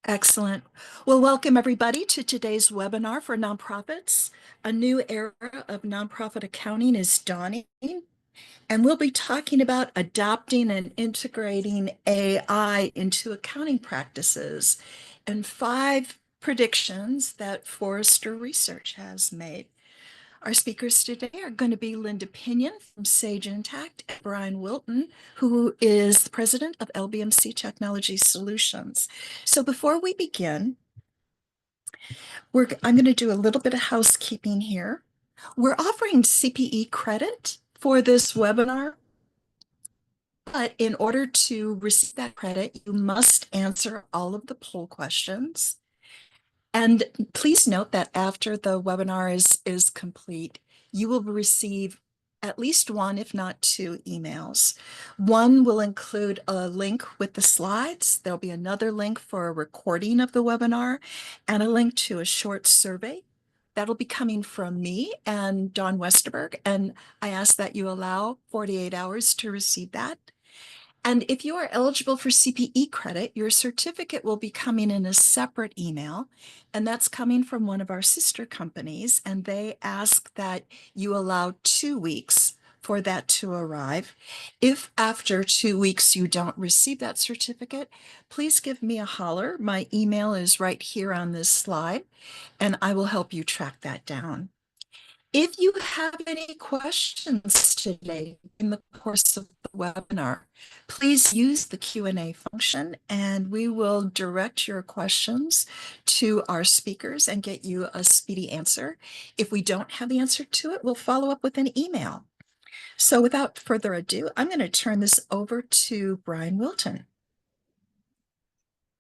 Excellent. Well, welcome everybody to today's webinar for nonprofits. A new era of nonprofit accounting is dawning, and we'll be talking about adopting and integrating AI into accounting practices and 5 predictions that Forrester Research has made. Our speakers today are going to be Linda Pinion from Sage Intacct and Brian Wilton, who is the president of LBMC Technology Solutions. So before we begin, I'm going to do a little bit of housekeeping here. We're offering CPE credit for this webinar, but in order to receive that credit, you must answer all of the poll questions. And please note that after the webinar is complete, you will receive at least one, if not 2 emails. One will include a link with the slides. There'll be another link for a recording of the webinar and a link to a short survey. That'll be coming from me and Dawn Westerberg, and I ask that you allow 48 hours to receive that. And if you are eligible for CPE credit, your certificate will be coming in a separate email, and that's coming from one of our sister companies, and they ask that you allow 2 weeks for that to arrive. If after 2 weeks you don't receive that certificate, please give me a holler. My email is right here on this slide, and I will help you track that down. If you have any questions today in the course of the webinar, please use the Q&A function and we will direct your questions to our speakers and get you a speedy answer. If we don't have the answer to it, we'll follow up with an email. So without further ado, I'm going to turn this over to Brian Wilton.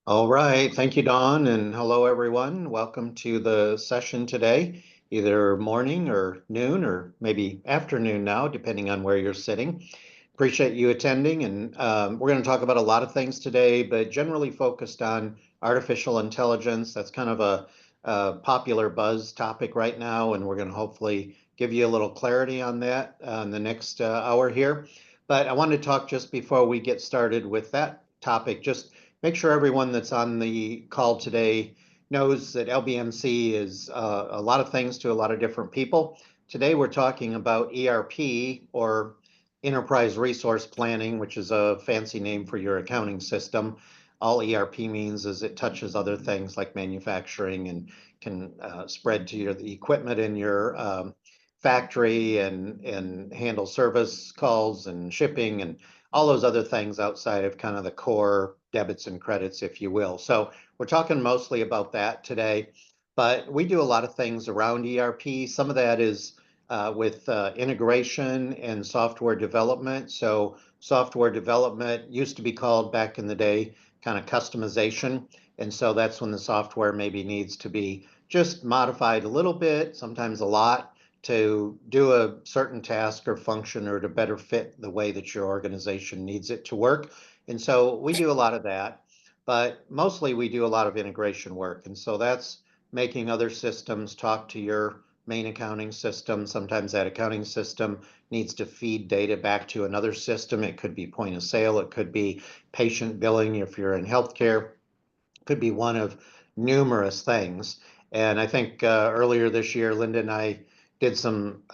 All right, thank you, Dawn, and hello, everyone. Welcome to the session today, either morning or noon or maybe afternoon now, depending on where you're sitting. Appreciate you attending, and we're going to talk about a lot of things today, but generally focused on artificial intelligence. That's kind of a popular buzz topic right now, and we're going to hopefully give you a little clarity on that in the next hour here. But I wanted to talk just before we get started with that topic, just make sure everyone that's on the call today knows that LBMC is a lot of things to a lot of different people. Today we're talking about ERP, or Enterprise Resource Planning, which is a fancy name for your accounting system. All ERP means is it touches other things like manufacturing and can spread to the equipment in your factory and handle service calls and shipping and all those other things outside of kind of the core debits and credits, if you will. So we're talking mostly about that today, but we do a lot of things around ERP. Some of that is with integration and software development. So software development used to be called back in the day kind of customization. And so that's when the software maybe needs to be just modified a little bit, sometimes a lot, to do a certain task or function or to better fit the way that your organization needs it to work. And so we do a lot of that, but mostly we do a lot of integration work. And so that's making other systems talk to your main accounting system. Sometimes that accounting system needs to feed data back to another system. It could be point of sale. It could be patient billing if you're in healthcare. It could be one of numerous things. And I think earlier this year, Linda and I did some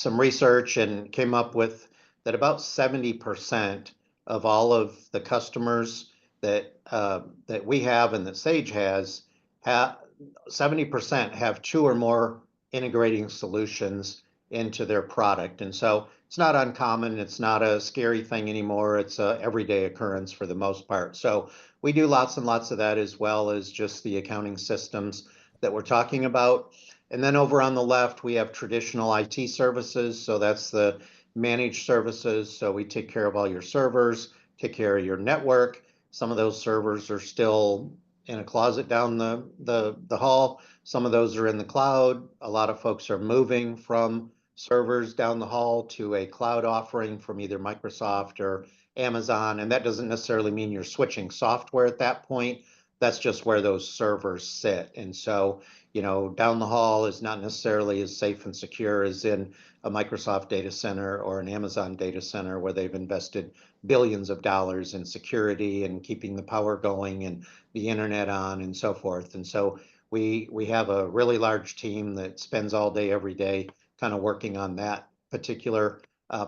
research and came up with that about 70% of all of the customers that that we have and that Sage has, 70% have 2 or more integrating solutions into their product. And so it's not uncommon. It's not a scary thing anymore. It's a everyday occurrence for the most part. So we do lots and lots of that, as well as just the accounting systems that we're talking about. And then over on the left, we have traditional IT services. So that's the managed services. So we take care of all your servers, take care of your network. Some of those servers are still in a closet down the hall. Some of those are in the cloud. A lot of folks are moving from servers down the hall to a cloud offering from either Microsoft or Amazon. And that doesn't necessarily mean you're switching software at that point. That's just where those servers sit. And so, you know, down the hall is not necessarily as safe and secure as in a Microsoft data center or an Amazon data center where they've invested billions of dollars in security and keeping the power going and the internet on and so forth. And so we have a really large team that spends all day, every day, kind of working on that particular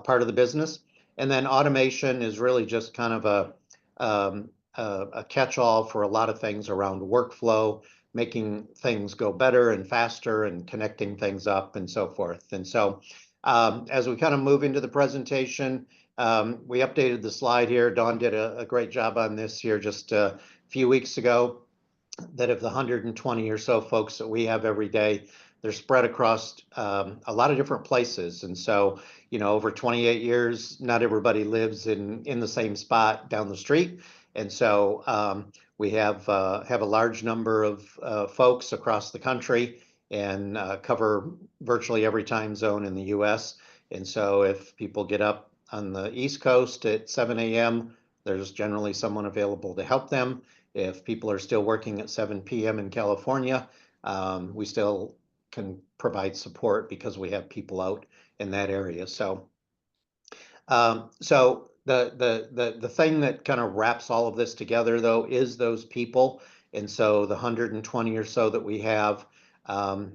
part of the business. And then automation is really just kind of a catch-all for a lot of things around workflow, making things go better and faster and connecting things up and so forth. And so as we kind of move into the presentation, we updated the slide here. Dawn did a great job on this here just a few weeks ago, that of the 120 or so folks that we have every day, they're spread across a lot of different places. And so, over 28 years, not everybody lives in the same spot down the street. And so we have a large number of folks across the country and cover virtually every time zone in the US. And so if people get up on the East Coast at 7 a.m., there's generally someone available to help them. If people are still working at 7 p.m. in California, we still can provide support because we have people out in that area. So, the thing that kind of wraps all of this together, though, is those people. And so the 120 or so that we have,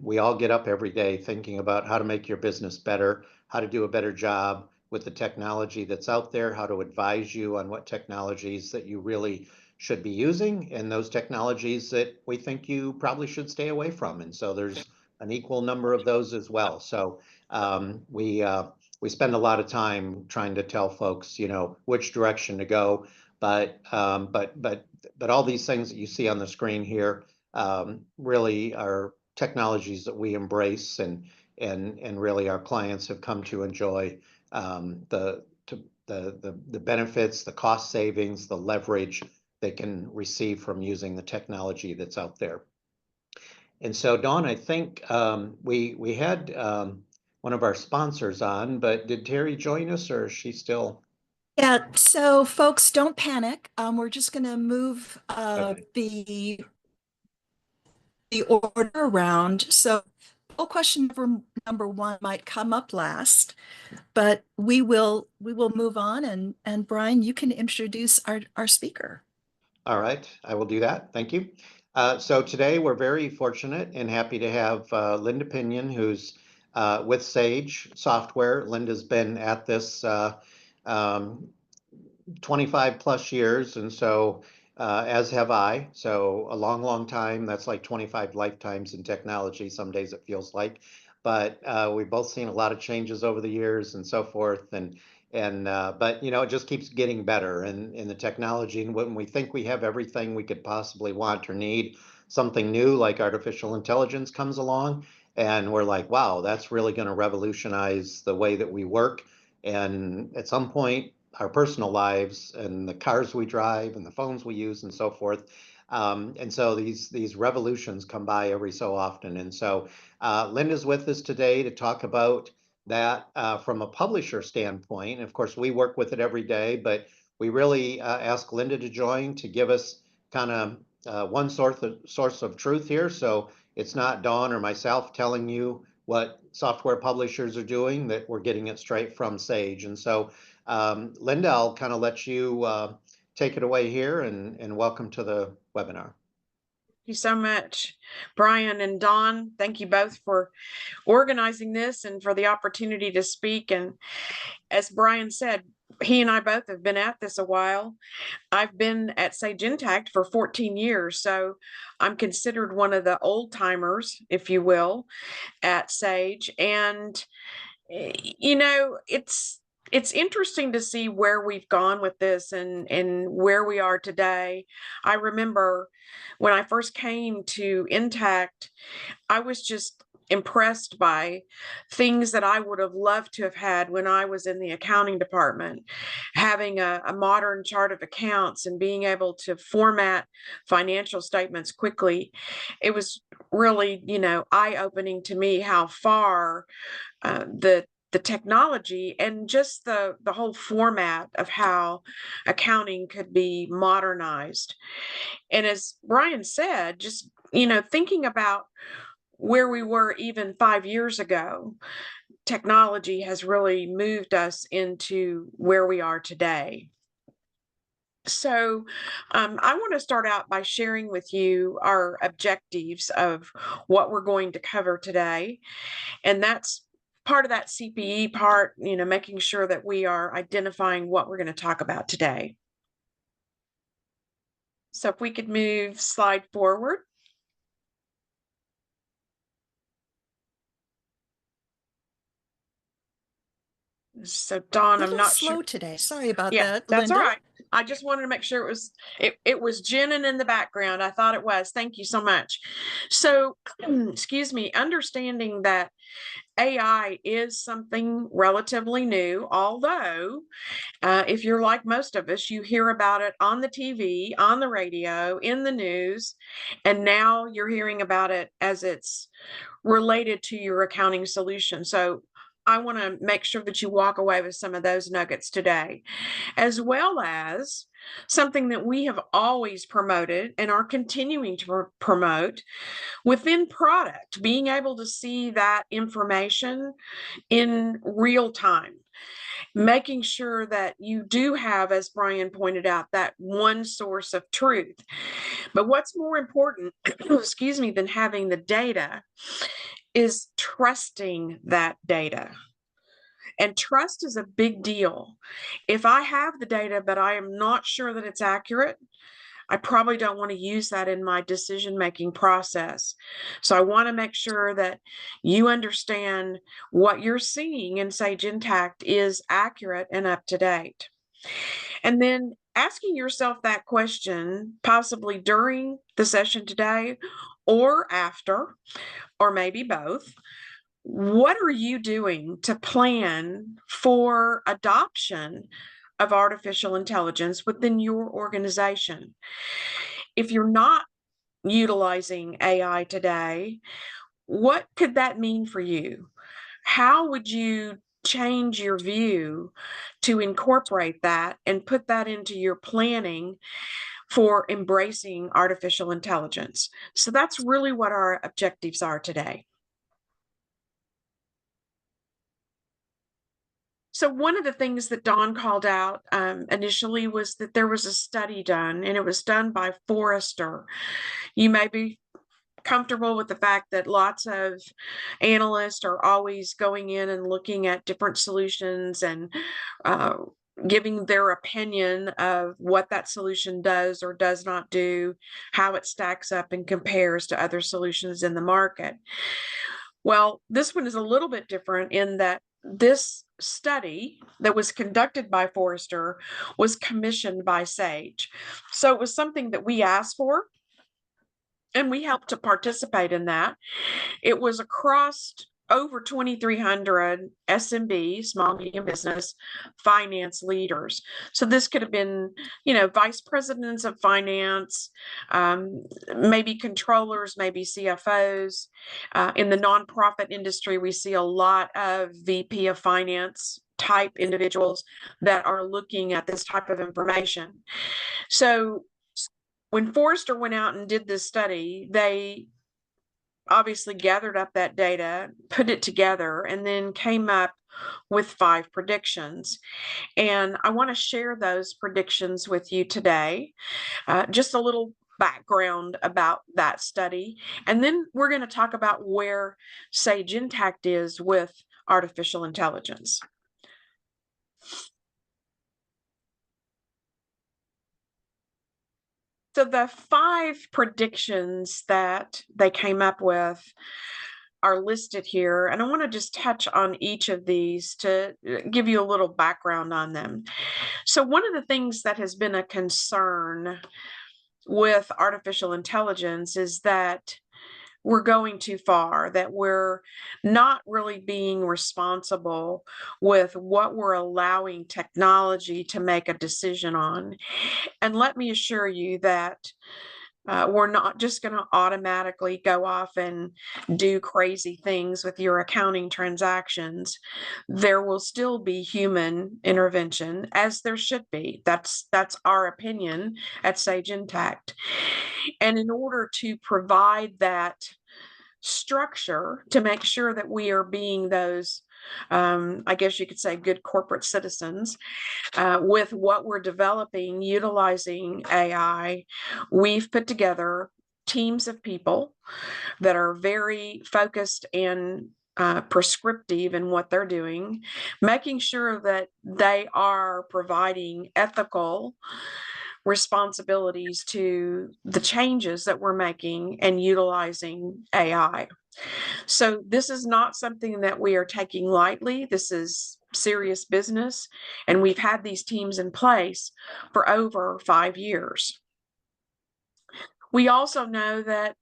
we all get up every day thinking about how to make your business better, how to do a better job with the technology that's out there, how to advise you on what technologies that you really should be using, and those technologies that we think you probably should stay away from. And so there's an equal number of those as well. So we spend a lot of time trying to tell folks, which direction to go. But all these things that you see on the screen here really are technologies that we embrace, and really our clients have come to enjoy the benefits, the cost savings, the leverage they can receive from using the technology that's out there. And so, Dawn, I think we had one of our sponsors on, but did Terry join us, or is she still? Yeah, so folks, don't panic. We're just going to move Okay. the order around. So poll question number one might come up last, but we will move on, and Brian, you can introduce our speaker. All right, I will do that. Thank you. So today we're very fortunate and happy to have Linda Pinion, who's with Sage Software. Linda's been at this 25 plus years, and so as have I. So a long, long time. That's like 25 lifetimes in technology. Some days it feels like, but we've both seen a lot of changes over the years and so forth. But it just keeps getting better in the technology. And when we think we have everything we could possibly want or need, something new like artificial intelligence comes along, and we're like, wow, that's really going to revolutionize the way that we work. And at some point, our personal lives and the cars we drive and the phones we use and so forth. And so these revolutions come by every so often. And so Linda's with us today to talk about that from a publisher standpoint. Of course, we work with it every day, but we really ask Linda to join to give us kind of one source of truth here. So it's not Dawn or myself telling you what software publishers are doing, that we're getting it straight from Sage. And so Linda, I'll kind of let you take it away here, and welcome to the webinar. Thank you so much, Brian and Dawn. Thank you both for organizing this and for the opportunity to speak. And as Brian said, he and I both have been at this a while. I've been at Sage Intacct for 14 years, so I'm considered one of the old timers, if you will, at Sage. And it's interesting to see where we've gone with this and where we are today. I remember when I first came to Intacct, I was just impressed by things that I would have loved to have had when I was in the accounting department, having a modern chart of accounts and being able to format financial statements quickly. It was really, eye-opening to me how far the technology and just the whole format of how accounting could be modernized. And as Brian said, just, thinking about where we were even 5 years ago, technology has really moved us into where we are today. So I want to start out by sharing with you our objectives of what we're going to cover today. And that's part of that CPE part, making sure that we are identifying what we're going to talk about today. So if we could move slide forward. So Dawn, I'm not slow sure. today. Sorry about Yeah, that, that's all Linda. right. I just wanted to make sure it was Jenna in the background. I thought it was. Thank you so much. So, excuse me, understanding that AI is something relatively new, although if you're like most of us, you hear about it on the TV, on the radio, in the news, and now you're hearing about it as it's related to your accounting solution. So I want to make sure that you walk away with some of those nuggets today, as well as something that we have always promoted and are continuing to promote within product, being able to see that information in real time, making sure that you do have, as Brian pointed out, that one source of truth. But what's more important, excuse me, than having the data is trusting that data. And trust is a big deal. If I have the data, but I am not sure that it's accurate, I probably don't want to use that in my decision-making process. So I want to make sure that you understand what you're seeing in Sage Intacct is accurate and up to date. And then asking yourself that question, possibly during the session today or after, or maybe both. What are you doing to plan for adoption of artificial intelligence within your organization? If you're not utilizing AI today, what could that mean for you? How would you change your view to incorporate that and put that into your planning for embracing artificial intelligence? So that's really what our objectives are today. So one of the things that Dawn called out initially was that there was a study done, and it was done by Forrester. You may be comfortable with the fact that lots of analysts are always going in and looking at different solutions and giving their opinion of what that solution does or does not do, how it stacks up and compares to other solutions in the market. Well, this one is a little bit different in that this study that was conducted by Forrester was commissioned by Sage. So it was something that we asked for, and we helped to participate in that. It was across over 2,300 SMB, small, medium business finance leaders. So this could have been, vice presidents of finance, maybe controllers, maybe CFOs. In the nonprofit industry, we see a lot of VP of finance type individuals that are looking at this type of information. So when Forrester went out and did this study, they obviously gathered up that data, put it together, and then came up with 5 predictions. And I want to share those predictions with you today. Just a little background about that study. And then we're going to talk about where Sage Intacct is with artificial intelligence. So the 5 predictions that they came up with are listed here, and I want to just touch on each of these to give you a little background on them. So one of the things that has been a concern with artificial intelligence is that we're going too far, that we're not really being responsible with what we're allowing technology to make a decision on. And let me assure you that we're not just going to automatically go off and do crazy things with your accounting transactions. There will still be human intervention, as there should be. That's our opinion at Sage Intacct. And in order to provide that structure to make sure that we are being those I guess you could say good corporate citizens, with what we're developing utilizing AI. We've put together teams of people that are very focused and prescriptive in what they're doing, making sure that they are providing ethical responsibilities to the changes that we're making and utilizing AI. So this is not something that we are taking lightly. This is serious business, and we've had these teams in place for over 5 years. We also know that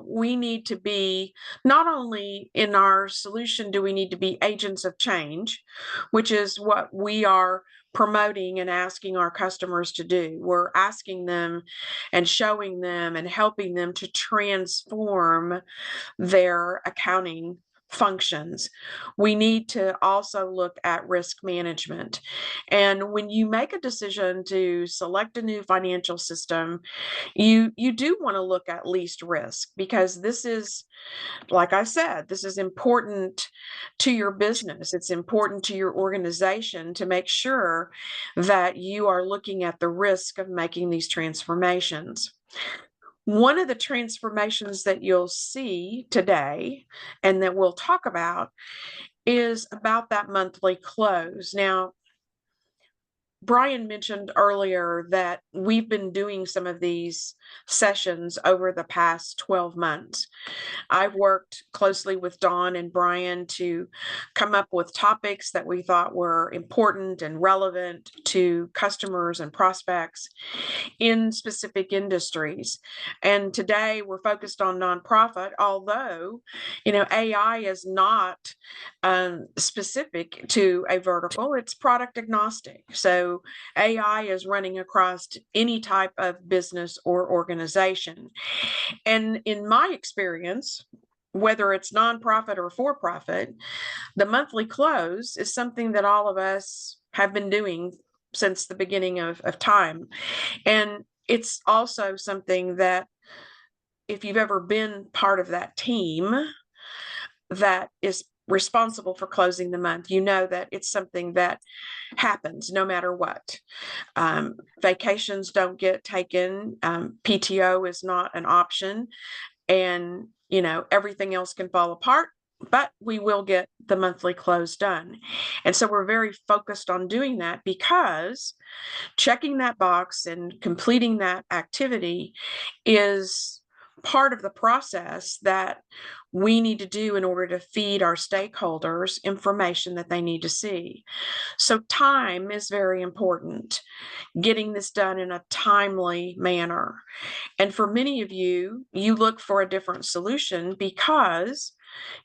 we need to be, not only in our solution do we need to be agents of change, which is what we are promoting and asking our customers to do. We're asking them and showing them and helping them to transform their accounting functions. We need to also look at risk management. And when you make a decision to select a new financial system, you do want to look at least risk, because this is, like I said, this is important to your business. It's important to your organization to make sure that you are looking at the risk of making these transformations. One of the transformations that you'll see today and that we'll talk about is about that monthly close. Now, Brian mentioned earlier that we've been doing some of these sessions over the past 12 months. I've worked closely with Dawn and Brian to come up with topics that we thought were important and relevant to customers and prospects in specific industries. And today we're focused on nonprofit, although, AI is not specific to a vertical, it's product agnostic. So AI is running across any type of business or organization. And in my experience, whether it's nonprofit or for-profit, the monthly close is something that all of us have been doing since the beginning of time. And it's also something that, if you've ever been part of that team that is responsible for closing the month, you know that it's something that happens no matter what. Vacations don't get taken. PTO is not an option, and everything else can fall apart, but we will get the monthly close done. And so we're very focused on doing that, because checking that box and completing that activity is part of the process that we need to do in order to feed our stakeholders information that they need to see. So time is very important, getting this done in a timely manner. And for many of you, you look for a different solution because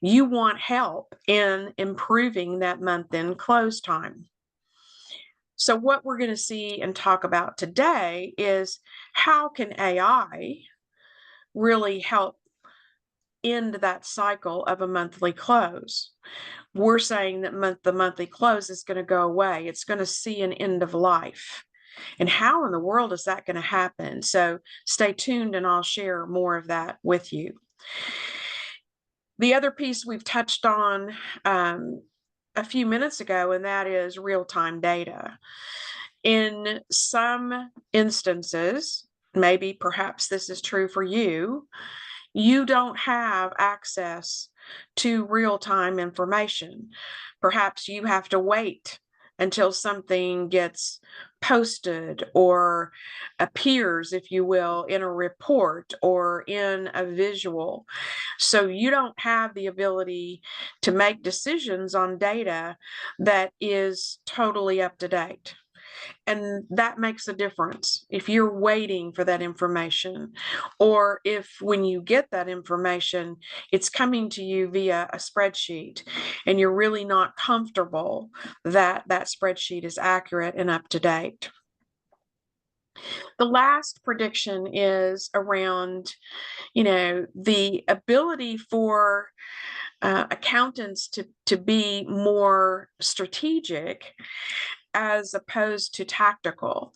you want help in improving that month-end close time. So what we're going to see and talk about today is, how can AI really help end that cycle of a monthly close? We're saying that the monthly close is going to go away. It's going to see an end of life. And how in the world is that going to happen? So stay tuned and I'll share more of that with you. The other piece we've touched on a few minutes ago, and that is real-time data. In some instances, maybe perhaps this is true for you, you don't have access to real-time information. Perhaps you have to wait until something gets posted or appears, if you will, in a report or in a visual. So you don't have the ability to make decisions on data that is totally up to date. And that makes a difference if you're waiting for that information, or if when you get that information, it's coming to you via a spreadsheet and you're really not comfortable that that spreadsheet is accurate and up to date. The last prediction is around, the ability for accountants to be more strategic as opposed to tactical,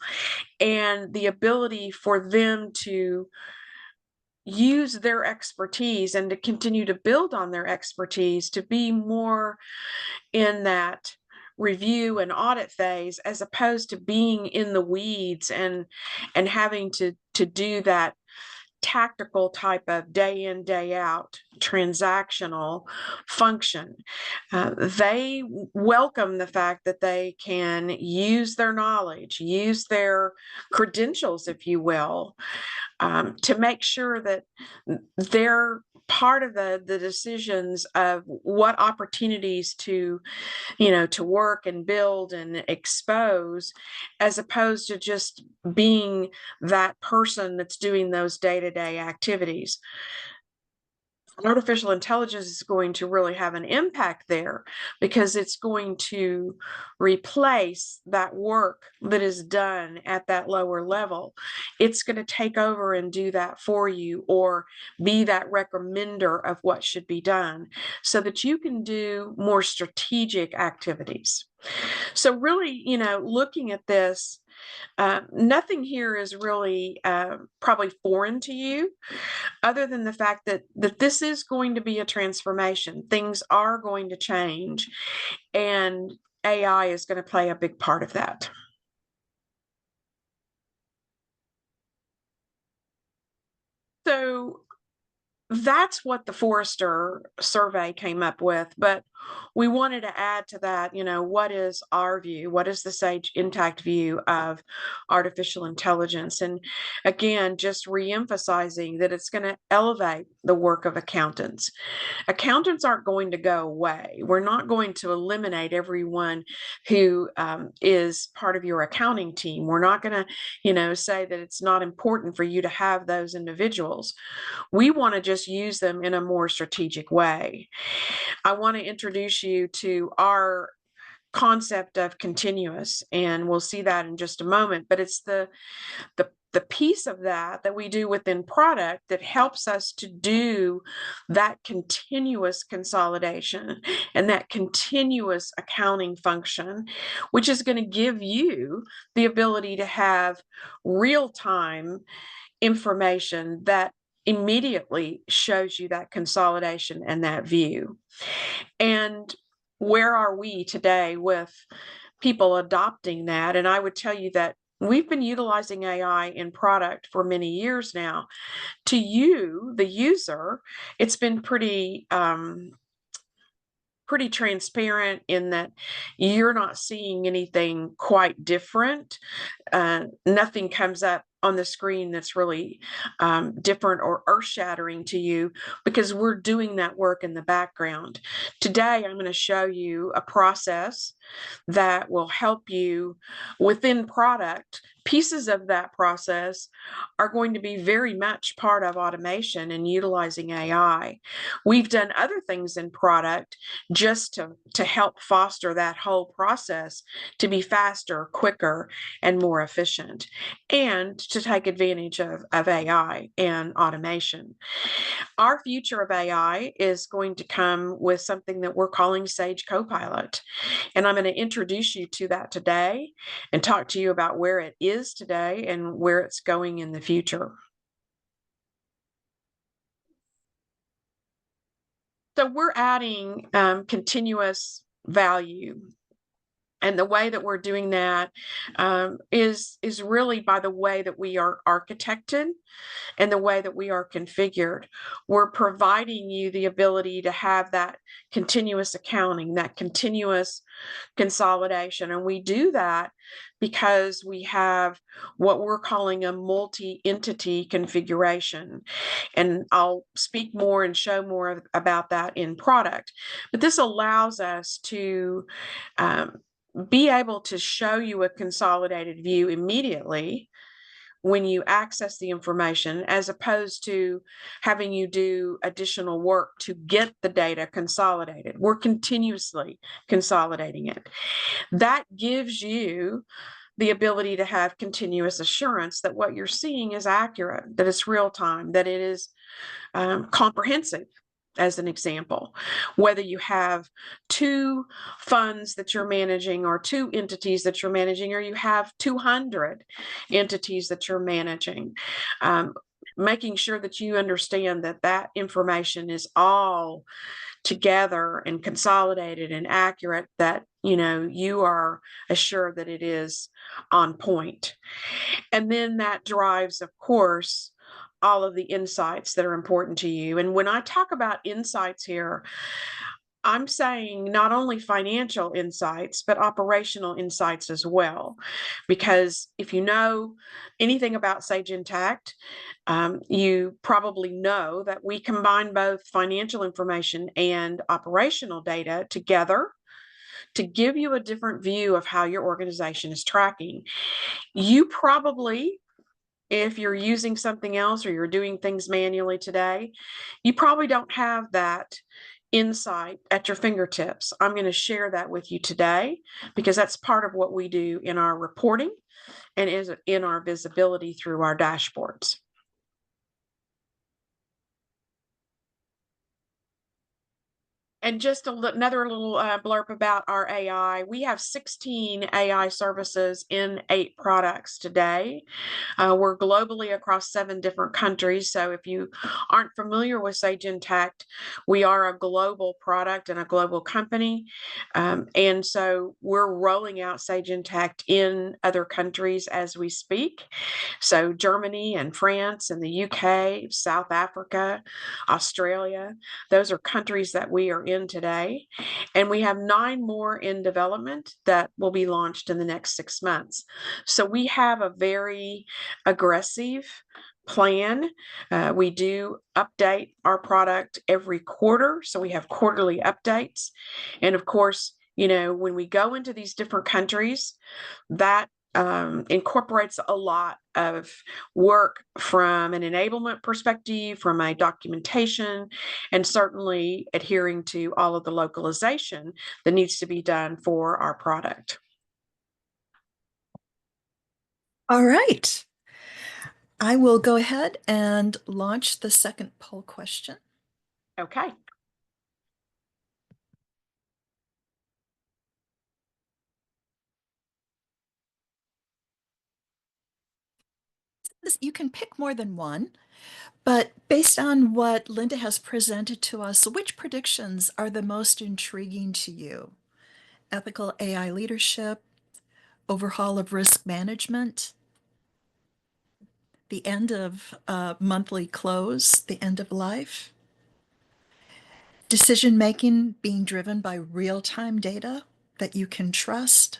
and the ability for them to use their expertise and to continue to build on their expertise, to be more in that review and audit phase, as opposed to being in the weeds and having to do that tactical type of day in, day out transactional function. They welcome the fact that they can use their knowledge, use their credentials, if you will, to make sure that they're part of the decisions of what opportunities to, to work and build and expose, as opposed to just being that person that's doing those day-to-day activities. Artificial intelligence is going to really have an impact there, because it's going to replace that work that is done at that lower level. It's going to take over and do that for you, or be that recommender of what should be done, so that you can do more strategic activities. So really, looking at this, nothing here is really probably foreign to you, other than the fact that this is going to be a transformation. Things are going to change, and AI is going to play a big part of that. So that's what the Forrester survey came up with, but we wanted to add to that, what is our view? What is the Sage Intacct view of artificial intelligence? And again, just re-emphasizing that it's going to elevate the work of accountants. Accountants aren't going to go away. We're not going to eliminate everyone who is part of your accounting team. We're not going to, say that it's not important for you to have those individuals. We want to just use them in a more strategic way. I want to introduce you to our concept of continuous, and we'll see that in just a moment, but it's the piece of that we do within product that helps us to do that continuous consolidation and that continuous accounting function, which is going to give you the ability to have real-time information that immediately shows you that consolidation and that view. And where are we today with people adopting that? And I would tell you that we've been utilizing AI in product for many years now. To you, the user, it's been pretty transparent in that you're not seeing anything quite different. Nothing comes up on the screen that's really different or earth-shattering to you, because we're doing that work in the background. Today, I'm going to show you a process that will help you within product. Pieces of that process are going to be very much part of automation and utilizing AI. We've done other things in product just to help foster that whole process to be faster, quicker, and more efficient, and to take advantage of AI and automation. Our future of AI is going to come with something that we're calling Sage Copilot. And I'm going to introduce you to that today and talk to you about where it is today and where it's going in the future. So we're adding continuous value. And the way that we're doing that is really by the way that we are architected and the way that we are configured. We're providing you the ability to have that continuous accounting, that continuous consolidation. And we do that because we have what we're calling a multi-entity configuration. And I'll speak more and show more about that in product. But this allows us to be able to show you a consolidated view immediately when you access the information, as opposed to having you do additional work to get the data consolidated. We're continuously consolidating it. That gives you the ability to have continuous assurance that what you're seeing is accurate, that it's real time, that it is comprehensive. As an example, whether you have 2 funds that you're managing, or 2 entities that you're managing, or you have 200 entities that you're managing, making sure that you understand that that information is all together and consolidated and accurate, that you are assured that it is on point. And then that drives, of course, all of the insights that are important to you. And when I talk about insights here, I'm saying not only financial insights, but operational insights as well. Because if you know anything about Sage Intacct, you probably know that we combine both financial information and operational data together to give you a different view of how your organization is tracking. You probably, if you're using something else or you're doing things manually today, you probably don't have that insight at your fingertips. I'm going to share that with you today because that's part of what we do in our reporting and is in our visibility through our dashboards. And just another little blurb about our AI. We have 16 AI services in 8 products today. We're globally across 7 different countries. So if you aren't familiar with Sage Intacct, we are a global product and a global company. And so we're rolling out Sage Intacct in other countries as we speak. So Germany and France and the UK, South Africa, Australia, those are countries that we are in today. And we have 9 more in development that will be launched in the next 6 months. So we have a very aggressive plan. We do update our product every quarter. So we have quarterly updates. And of course, when we go into these different countries, that incorporates a lot of work from an enablement perspective, from a documentation, and certainly adhering to all of the localization that needs to be done for our product. All right. I will go ahead and launch the second poll question. Okay. You can pick more than one, but based on what Linda has presented to us, which predictions are the most intriguing to you? Ethical AI leadership, overhaul of risk management, the end of monthly close, the end of life, decision making being driven by real-time data that you can trust,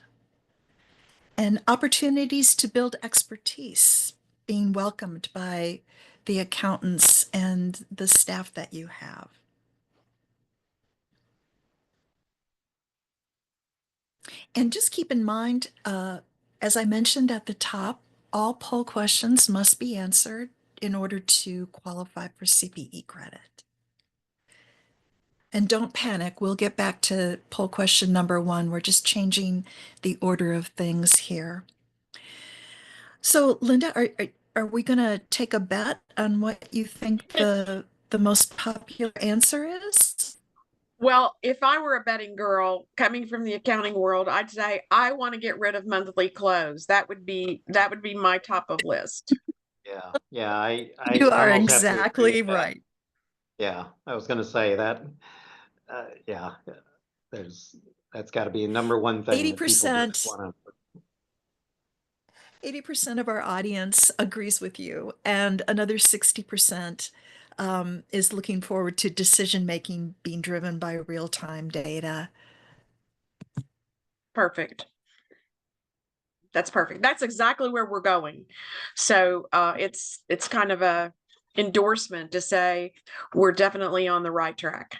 and opportunities to build expertise being welcomed by the accountants and the staff that you have. And just keep in mind, as I mentioned at the top, all poll questions must be answered in order to qualify for CPE credit. And don't panic, we'll get back to poll question number 1. We're just changing the order of things here. So Linda, are we going to take a bet on what you think the most popular answer is? Well, if I were a betting girl coming from the accounting world, I'd say I want to get rid of monthly close. That would be my top of list. Yeah. I You are almost have to agree exactly with that. right. Yeah, I was going to say that. Yeah, that's got to be a number one thing that people just 80%, want to. 80% of our audience agrees with you, and another 60% is looking forward to decision making being driven by real-time data. Perfect. That's perfect. That's exactly where we're going. So it's kind of a endorsement to say we're definitely on the right track.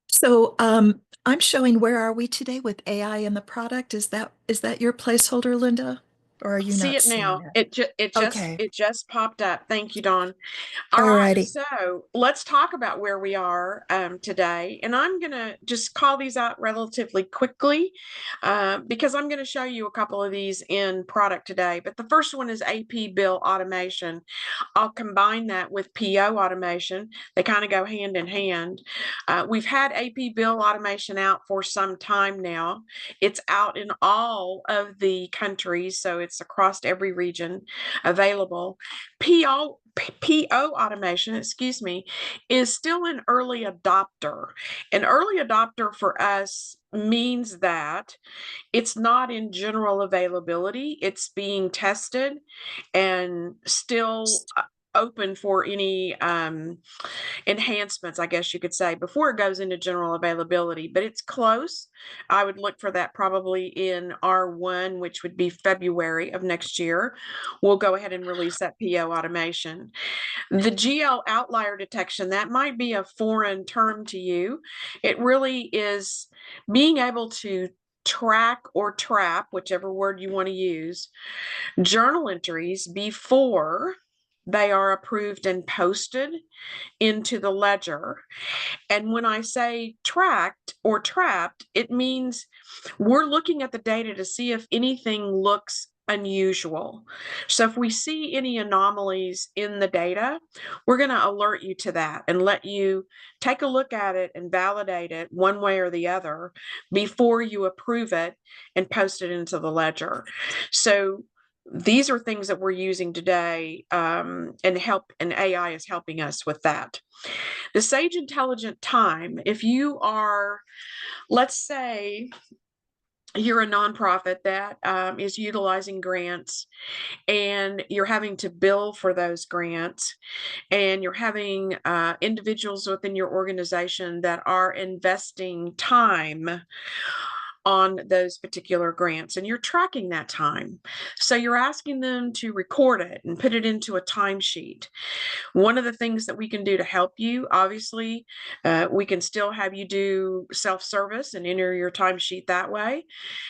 So I'm showing where are we today with AI in the product. Is that your placeholder, Linda? or are you See not it seeing now. it? It Okay. just popped up. Thank you, Dawn. All right, Alrighty. so let's talk about where we are today. And I'm going to just call these out relatively quickly because I'm going to show you a couple of these in product today. But the first one is AP bill automation. I'll combine that with PO automation. They kind of go hand in hand. We've had AP bill automation out for some time now. It's out in all of the countries, so it's across every region available. PO automation, excuse me, is still an early adopter. An early adopter for us means that it's not in general availability. It's being tested and still open for any enhancements, I guess you could say, before it goes into general availability, but it's close. I would look for that probably in R1, which would be February of next year. We'll go ahead and release that PO automation. The GL outlier detection, that might be a foreign term to you. It really is being able to track or trap, whichever word you want to use, journal entries before they are approved and posted into the ledger. And when I say tracked or trapped, it means we're looking at the data to see if anything looks unusual. So if we see any anomalies in the data, we're going to alert you to that and let you take a look at it and validate it one way or the other before you approve it and post it into the ledger. So these are things that we're using today, and AI is helping us with that. The Sage Intelligent Time, if you are, let's say, you're a nonprofit that is utilizing grants and you're having to bill for those grants, and you're having individuals within your organization that are investing time on those particular grants, and you're tracking that time. So you're asking them to record it and put it into a timesheet. One of the things that we can do to help you, obviously, we can still have you do self-service and enter your timesheet that way.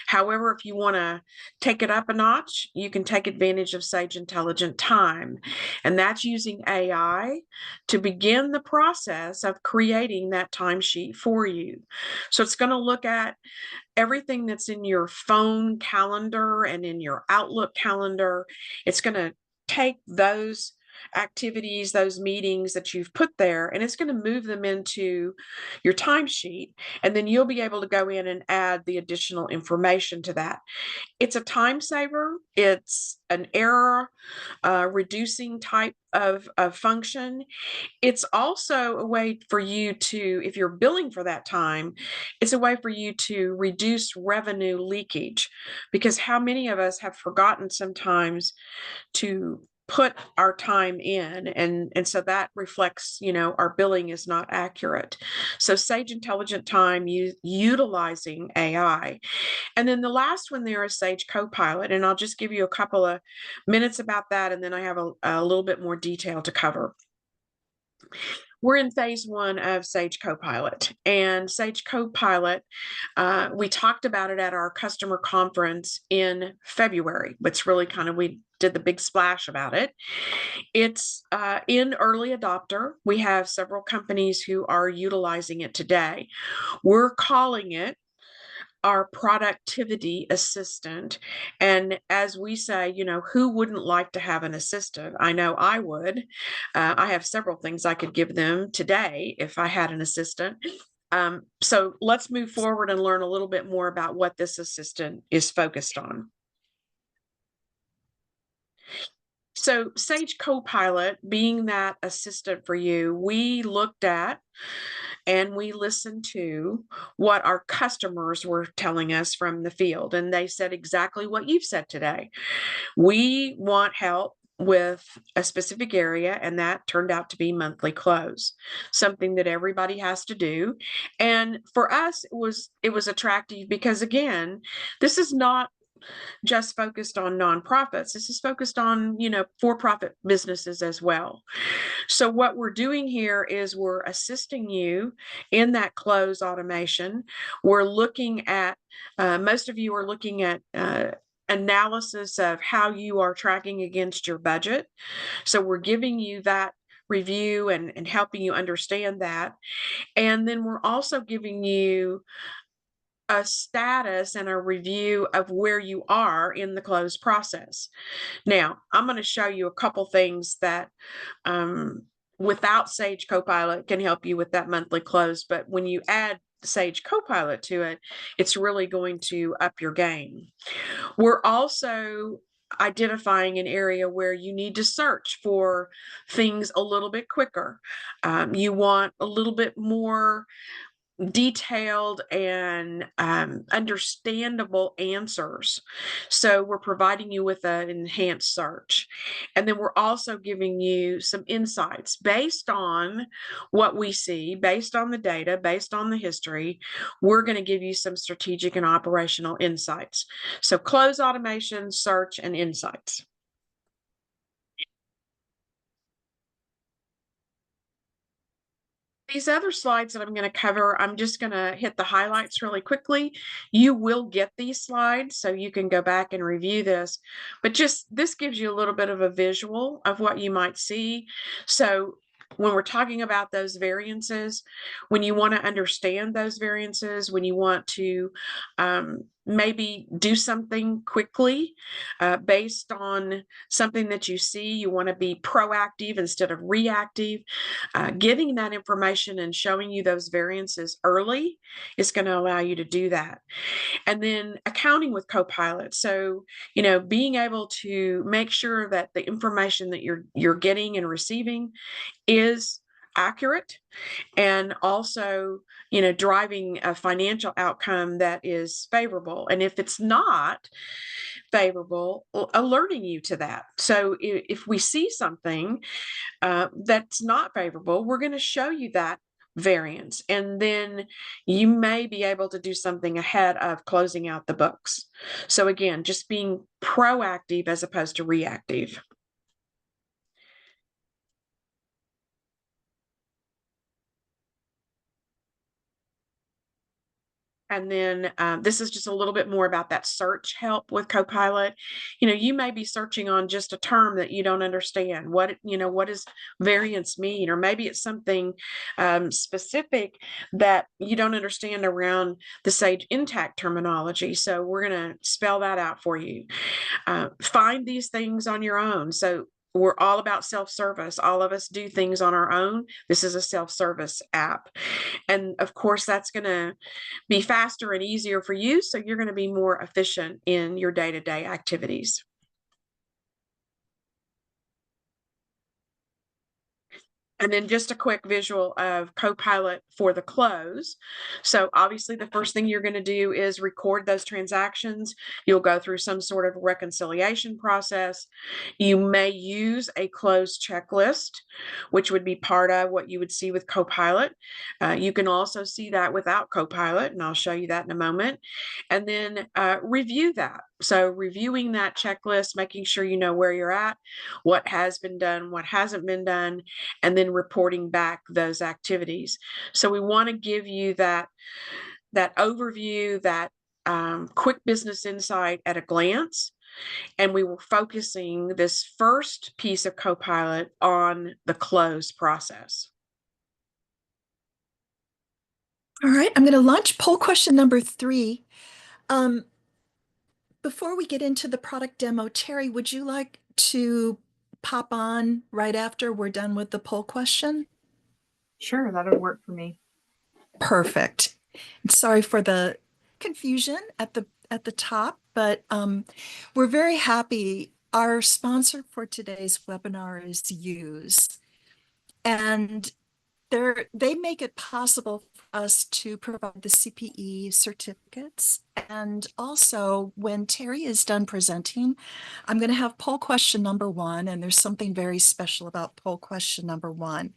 However, if you want to take it up a notch, you can take advantage of Sage Intelligent Time. And that's using AI to begin the process of creating that timesheet for you. So it's going to look at everything that's in your phone calendar and in your Outlook calendar. It's going to take those activities, those meetings that you've put there, and it's going to move them into your timesheet. And then you'll be able to go in and add the additional information to that. It's a time saver. It's an error reducing type of function. It's also a way for you to, if you're billing for that time, it's a way for you to reduce revenue leakage, because how many of us have forgotten sometimes to put our time in, and so that reflects, our billing is not accurate. So Sage Intelligent Time, utilizing AI. And then the last one there is Sage Copilot, and I'll just give you a couple of minutes about that, and then I have a little bit more detail to cover. We're in phase 1 of Sage Copilot, and Sage Copilot, we talked about it at our customer conference in February. It's really we did the big splash about it. It's in early adopter. We have several companies who are utilizing it today. We're calling it our productivity assistant. And as we say, who wouldn't like to have an assistant? I know I would. I have several things I could give them today if I had an assistant. So let's move forward and learn a little bit more about what this assistant is focused on. So Sage Copilot, being that assistant for you, we looked at and we listened to what our customers were telling us from the field. And they said exactly what you've said today. We want help with a specific area, and that turned out to be monthly close, something that everybody has to do. And for us, it was attractive because, again, this is not just focused on nonprofits. This is focused on, for-profit businesses as well. So what we're doing here is we're assisting you in that close automation. We're looking at, most of you are looking at analysis of how you are tracking against your budget. So we're giving you that review and helping you understand that. And then we're also giving you a status and a review of where you are in the close process. Now, I'm going to show you a couple things that without Sage Copilot can help you with that monthly close. But when you add Sage Copilot to it, it's really going to up your game. We're also identifying an area where you need to search for things a little bit quicker. You want a little bit more detailed and understandable answers. So we're providing you with an enhanced search. And then we're also giving you some insights based on what we see, based on the data, based on the history. We're going to give you some strategic and operational insights. So close automation, search, and insights. These other slides that I'm going to cover, I'm just going to hit the highlights really quickly. You will get these slides, so you can go back and review this. But just this gives you a little bit of a visual of what you might see. So when we're talking about those variances, when you want to understand those variances, when you want to maybe do something quickly based on something that you see, you want to be proactive instead of reactive. Getting that information and showing you those variances early is going to allow you to do that. And then accounting with Copilot. So, you know, being able to make sure that the information that you're getting and receiving is accurate, and also, you know, driving a financial outcome that is favorable. And if it's not favorable, alerting you to that. So if we see something that's not favorable, we're going to show you that variance, and then you may be able to do something ahead of closing out the books. So again, just being proactive as opposed to reactive. And then this is just a little bit more about that search help with Copilot. You know, you may be searching on just a term that you don't understand. What does variance mean? Or maybe it's something specific that you don't understand around the Sage Intacct terminology. So we're going to spell that out for you. Find these things on your own. So we're all about self-service. All of us do things on our own. This is a self-service app. And of course, that's going to be faster and easier for you. So you're going to be more efficient in your day-to-day activities. And then just a quick visual of Copilot for the close. So obviously the first thing you're going to do is record those transactions. You'll go through some sort of reconciliation process. You may use a close checklist, which would be part of what you would see with Copilot. You can also see that without Copilot, and I'll show you that in a moment. And then review that. So reviewing that checklist, making sure you know where you're at, what has been done, what hasn't been done, and then reporting back those activities. So we want to give you that overview, that quick business insight at a glance. And we were focusing this first piece of Copilot on the close process. All right, I'm going to launch poll question number 3. Before we get into the product demo, Terry, would you like to pop on right after we're done with the poll question? Sure, that'll work for me. Perfect. Sorry for the confusion at the top, but we're very happy. Our sponsor for today's webinar is Use, and they make it possible for us to provide the CPE certificates. And also, when Terry is done presenting, I'm going to have poll question number 1, and there's something very special about poll question number 1.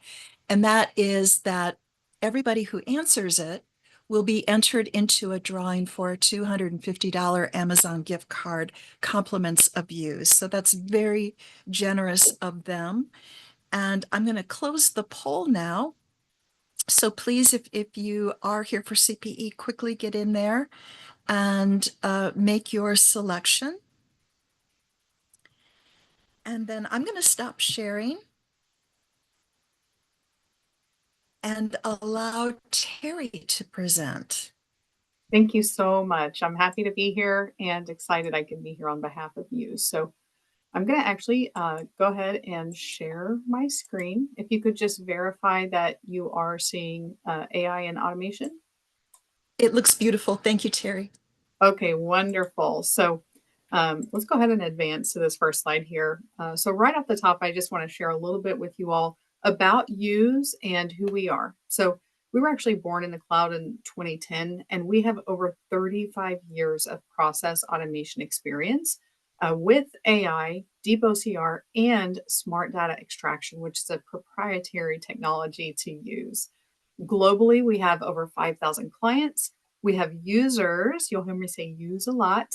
And that is that everybody who answers it will be entered into a drawing for a $250 Amazon gift card, compliments of Use. So that's very generous of them. And I'm going to close the poll now. So please, if you are here for CPE, quickly get in there and make your selection. And then I'm going to stop sharing and allow Terry to present. Thank you so much. I'm happy to be here and excited I can be here on behalf of you. So I'm going to actually go ahead and share my screen. If you could just verify that you are seeing AI and automation. It looks beautiful. Thank you, Terry. Okay, wonderful. So let's go ahead and advance to this first slide here. So right off the top, I just want to share a little bit with you all about Use and who we are. So we were actually born in the cloud in 2010, and we have over 35 years of process automation experience with AI, deep OCR, and smart data extraction, which is a proprietary technology to use. Globally, we have over 5,000 clients. We have users, you'll hear me say use a lot,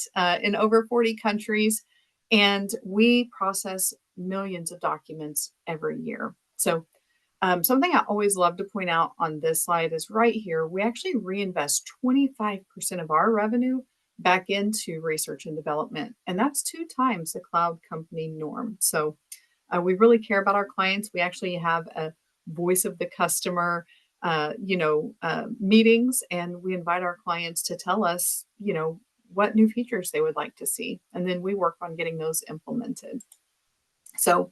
in over 40 countries, and we process millions of documents every year. So something I always love to point out on this slide is right here, we actually reinvest 25% of our revenue back into research and development, and that's 2 times the cloud company norm. So we really care about our clients. We actually have a voice of the customer meetings, and we invite our clients to tell us, what new features they would like to see. And then we work on getting those implemented. So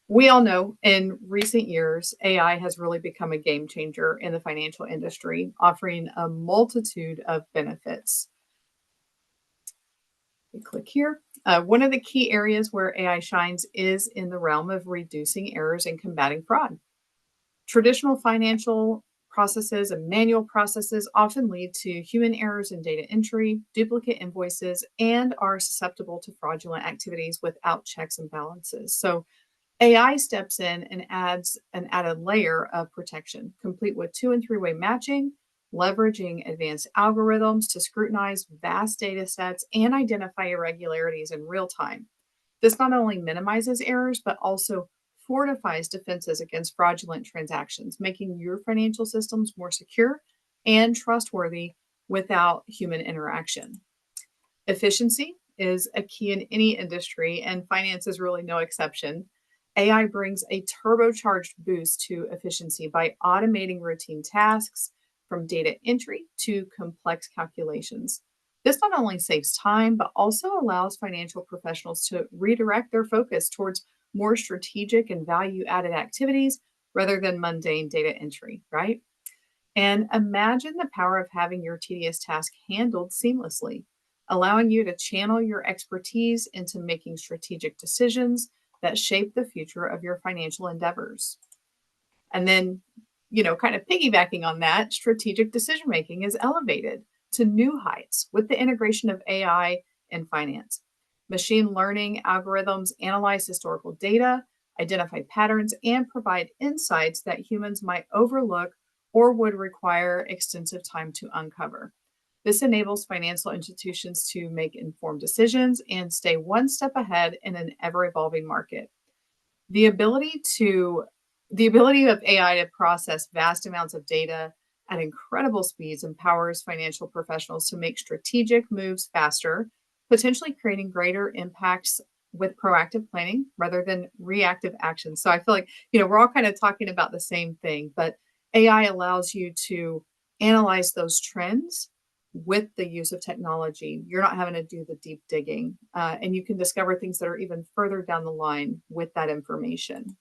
we all know in recent years, AI has really become a game changer in the financial industry, offering a multitude of benefits. We click here. One of the key areas where AI shines is in the realm of reducing errors and combating fraud. Traditional financial processes and manual processes often lead to human errors in data entry, duplicate invoices, and are susceptible to fraudulent activities without checks and balances. So AI steps in and adds an added layer of protection, complete with 2- and 3-way matching, leveraging advanced algorithms to scrutinize vast data sets and identify irregularities in real time. This not only minimizes errors, but also fortifies defenses against fraudulent transactions, making your financial systems more secure and trustworthy without human interaction. Efficiency is a key in any industry, and finance is really no exception. AI brings a turbocharged boost to efficiency by automating routine tasks from data entry to complex calculations. This not only saves time, but also allows financial professionals to redirect their focus towards more strategic and value-added activities rather than mundane data entry, right? And imagine the power of having your tedious task handled seamlessly, allowing you to channel your expertise into making strategic decisions that shape the future of your financial endeavors. And then, kind of piggybacking on that, strategic decision-making is elevated to new heights with the integration of AI in finance. Machine learning algorithms analyze historical data, identify patterns, and provide insights that humans might overlook or would require extensive time to uncover. This enables financial institutions to make informed decisions and stay one step ahead in an ever-evolving market. The ability of AI to process vast amounts of data at incredible speeds empowers financial professionals to make strategic moves faster, potentially creating greater impacts with proactive planning rather than reactive action. So I feel like, we're all kind of talking about the same thing, but AI allows you to analyze those trends with the use of technology. You're not having to do the deep digging, and you can discover things that are even further down the line with that information.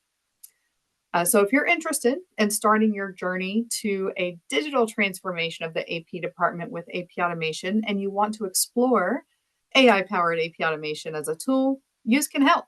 So if you're interested in starting your journey to a digital transformation of the AP department with AP automation, and you want to explore AI-powered AP automation as a tool, Use can help.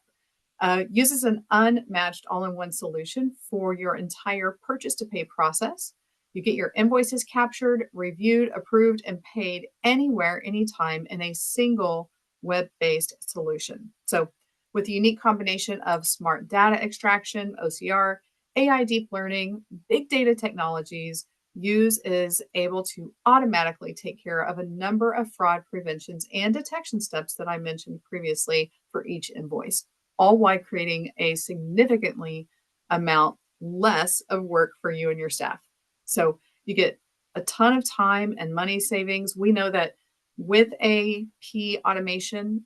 Use is an unmatched all-in-one solution for your entire purchase-to-pay process. You get your invoices captured, reviewed, approved, and paid anywhere, anytime in a single web-based solution. So with the unique combination of smart data extraction, OCR, AI deep learning, big data technologies, Use is able to automatically take care of a number of fraud preventions and detection steps that I mentioned previously for each invoice, all while creating a significantly amount less of work for you and your staff. So you get a ton of time and money savings. We know that with AP automation,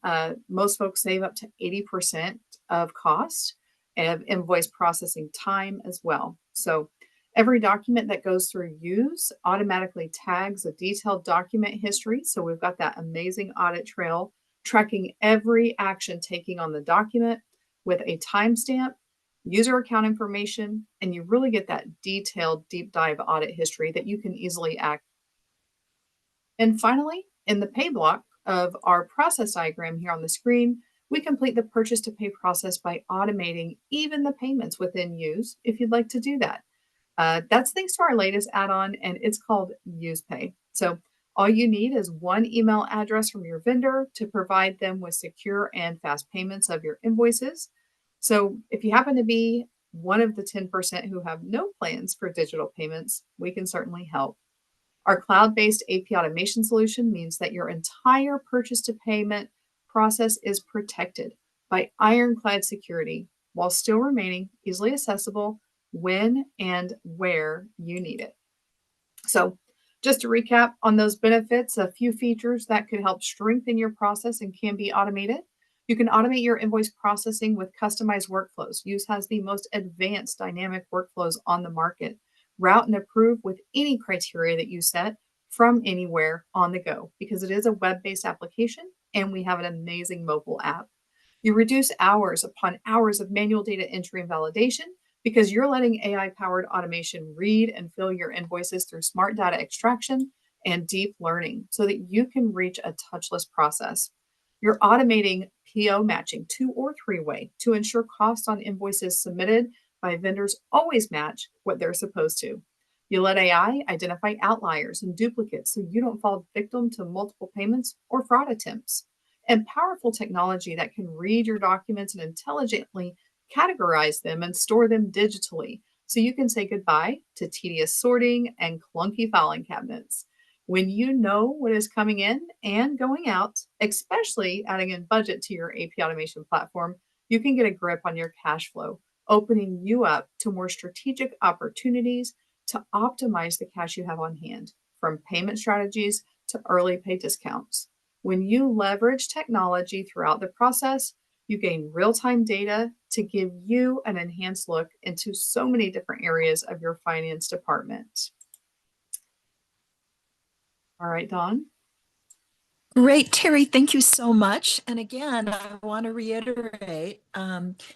most folks save up to 80% of cost and of invoice processing time as well. So every document that goes through Use automatically tags a detailed document history. So we've got that amazing audit trail tracking every action taken on the document with a timestamp, user account information, and you really get that detailed deep dive audit history that you can easily access. And finally, in the pay block of our process diagram here on the screen, we complete the purchase to pay process by automating even the payments within Use if you'd like to do that. That's thanks to our latest add-on, and it's called Use Pay. So all you need is one email address from your vendor to provide them with secure and fast payments of your invoices. So if you happen to be one of the 10% who have no plans for digital payments, we can certainly help. Our cloud-based AP automation solution means that your entire purchase to payment process is protected by ironclad security while still remaining easily accessible when and where you need it. So just to recap on those benefits, a few features that could help strengthen your process and can be automated. You can automate your invoice processing with customized workflows. Use has the most advanced dynamic workflows on the market. Route and approve with any criteria that you set from anywhere on the go because it is a web-based application and we have an amazing mobile app. You reduce hours upon hours of manual data entry and validation because you're letting AI-powered automation read and fill your invoices through smart data extraction and deep learning so that you can reach a touchless process. You're automating PO matching 2 or 3-way to ensure costs on invoices submitted by vendors always match what they're supposed to. You let AI identify outliers and duplicates so you don't fall victim to multiple payments or fraud attempts. And powerful technology that can read your documents and intelligently categorize them and store them digitally so you can say goodbye to tedious sorting and clunky filing cabinets. When you know what is coming in and going out, especially adding in budget to your AP automation platform, you can get a grip on your cash flow, opening you up to more strategic opportunities to optimize the cash you have on hand, from payment strategies to early pay discounts. When you leverage technology throughout the process, you gain real-time data to give you an enhanced look into so many different areas of your finance department. All right, Dawn. Great, Terry, thank you so much. And again, I want to reiterate,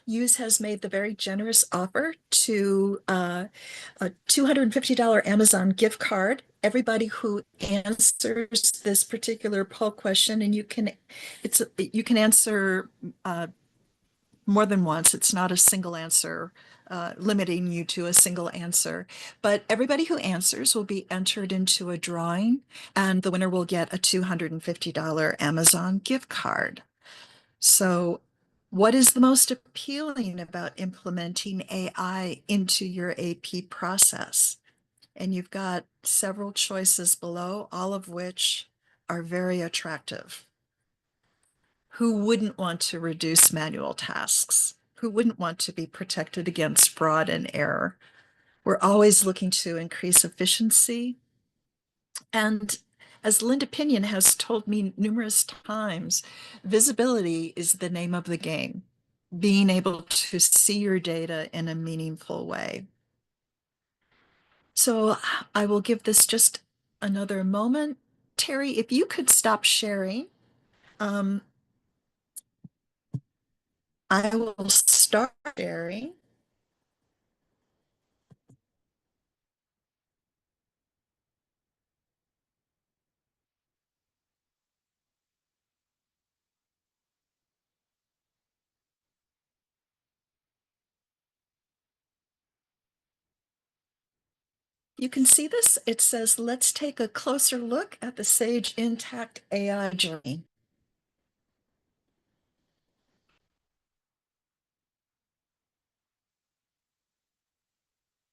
Use has made the very generous offer to a $250 Amazon gift card. Everybody who answers this particular poll question, and you can answer more than once. It's not a single answer, limiting you to a single answer. But everybody who answers will be entered into a drawing, and the winner will get a $250 Amazon gift card. So, what is the most appealing about implementing AI into your AP process? And you've got several choices below, all of which are very attractive. Who wouldn't want to reduce manual tasks? Who wouldn't want to be protected against fraud and error? We're always looking to increase efficiency. And as Linda Pinion has told me numerous times, visibility is the name of the game. Being able to see your data in a meaningful way. So I will give this just another moment. Terry, if you could stop sharing. I will start sharing. You can see this. It says, let's take a closer look at the Sage Intacct AI journey.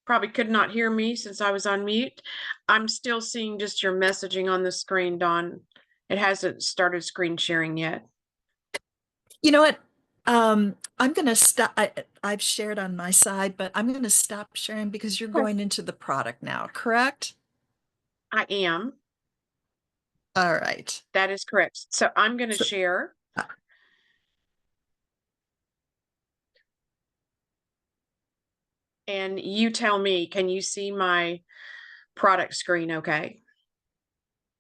Probably could not hear me since I was on mute. I'm still seeing just your messaging on the screen, Dawn. It hasn't started screen sharing yet. You know what? I'm going to stop. I've shared on my side, but I'm going to stop sharing because you're going into the product now, correct? I am. All right. That is correct. So I'm going to share. and you tell me, can you see my product screen okay?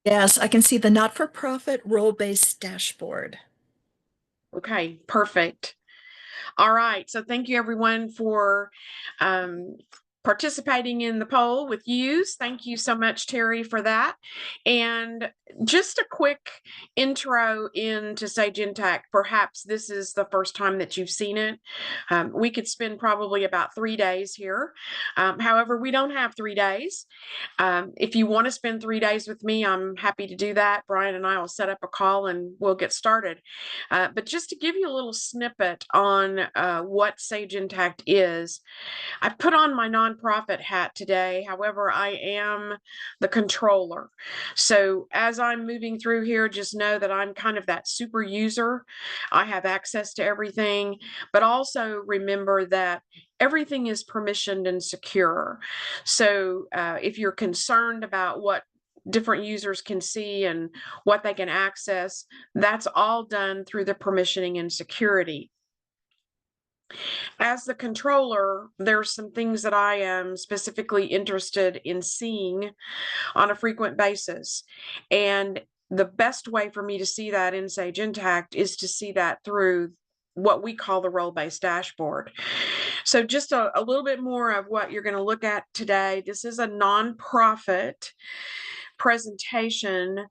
Yes, I can see the not-for-profit role-based dashboard. Okay, perfect. All right, so thank you everyone for participating in the poll with Use. Thank you so much, Terry, for that. And just a quick intro into Sage Intacct. Perhaps this is the first time that you've seen it. We could spend probably about 3 days here. However, we don't have 3 days. If you want to spend 3 days with me, I'm happy to do that. Brian and I will set up a call and we'll get started. But just to give you a little snippet on what Sage Intacct is, I've put on my nonprofit hat today. However, I am the controller. So as I'm moving through here, just know that I'm kind of that super user. I have access to everything, but also remember that everything is permissioned and secure. So if you're concerned about what different users can see and what they can access, that's all done through the permissioning and security. As the controller, there's some things that I am specifically interested in seeing on a frequent basis. And the best way for me to see that in Sage Intacct is to see that through what we call the role-based dashboard. So just a little bit more of what you're going to look at today. This is a nonprofit presentation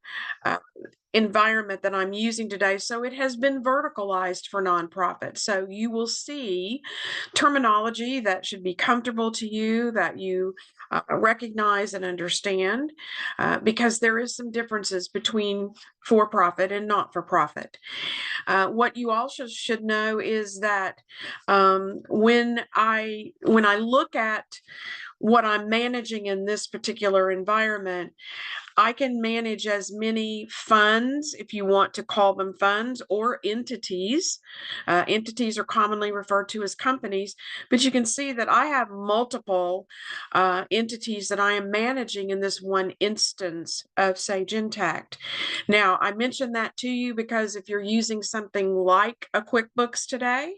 environment that I'm using today. So it has been verticalized for nonprofits. So you will see terminology that should be comfortable to you, that you recognize and understand, because there is some differences between for-profit and not-for-profit. What you also should know is that when I look at what I'm managing in this particular environment, I can manage as many funds, if you want to call them funds, or entities. Entities are commonly referred to as companies, but you can see that I have multiple entities that I am managing in this one instance of Sage Intacct. Now, I mentioned that to you because if you're using something like a QuickBooks today,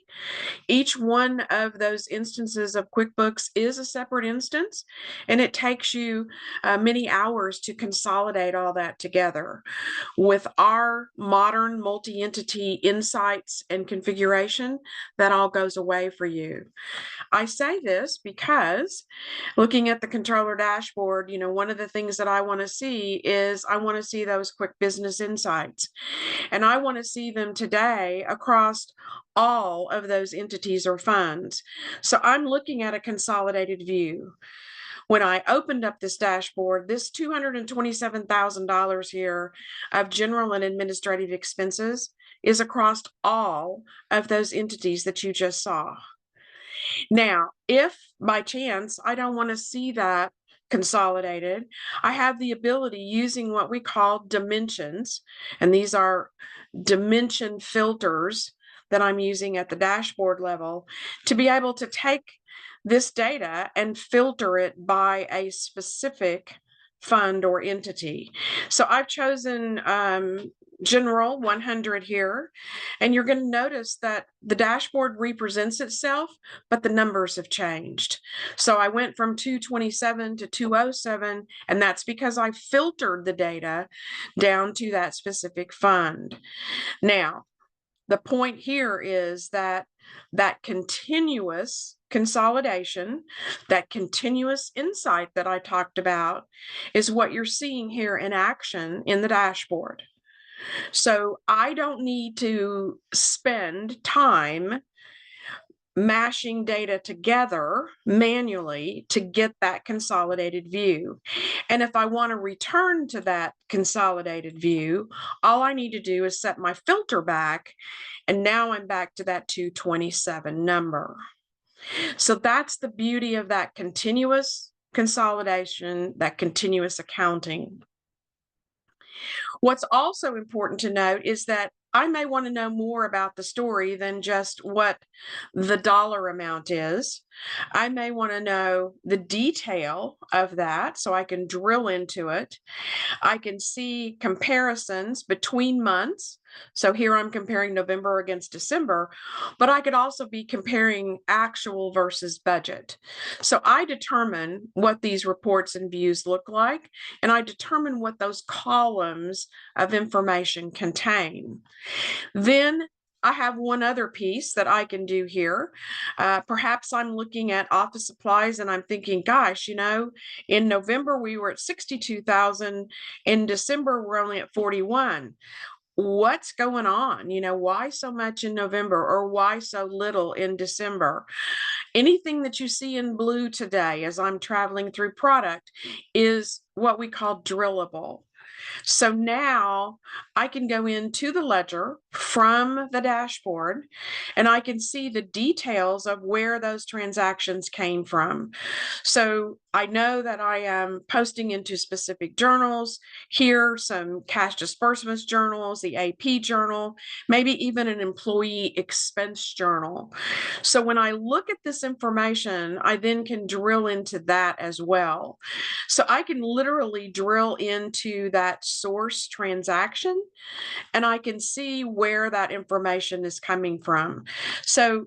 each one of those instances of QuickBooks is a separate instance, and it takes you many hours to consolidate all that together. With our modern multi-entity insights and configuration, that all goes away for you. I say this because looking at the controller dashboard, one of the things that I want to see is I want to see those quick business insights. And I want to see them today across all of those entities or funds. So I'm looking at a consolidated view. When I opened up this dashboard, this $227,000 here of general and administrative expenses is across all of those entities that you just saw. Now, if by chance I don't want to see that consolidated, I have the ability using what we call dimensions, and these are dimension filters that I'm using at the dashboard level to be able to take this data and filter it by a specific fund or entity. So I've chosen general 100 here, and you're going to notice that the dashboard represents itself, but the numbers have changed. So I went from 227 to 207, and that's because I filtered the data down to that specific fund. Now, the point here is that continuous consolidation, that continuous insight that I talked about is what you're seeing here in action in the dashboard. So I don't need to spend time mashing data together manually to get that consolidated view. And if I want to return to that consolidated view, all I need to do is set my filter back, and now I'm back to that 227 number. So that's the beauty of that continuous consolidation, that continuous accounting. What's also important to note is that I may want to know more about the story than just what the dollar amount is. I may want to know the detail of that so I can drill into it. I can see comparisons between months. So here I'm comparing November against December, but I could also be comparing actual versus budget. So I determine what these reports and views look like, and I determine what those columns of information contain. Then I have one other piece that I can do here. Perhaps I'm looking at office supplies and I'm thinking, gosh, in November we were at 62,000. In December, we're only at 41. What's going on? Why so much in November or why so little in December? Anything that you see in blue today as I'm traveling through product is what we call drillable. So now I can go into the ledger from the dashboard and I can see the details of where those transactions came from. So I know that I am posting into specific journals here, some cash disbursements journals, the AP journal, maybe even an employee expense journal. So when I look at this information, I then can drill into that as well. So I can literally drill into that source transaction and I can see where that information is coming from. So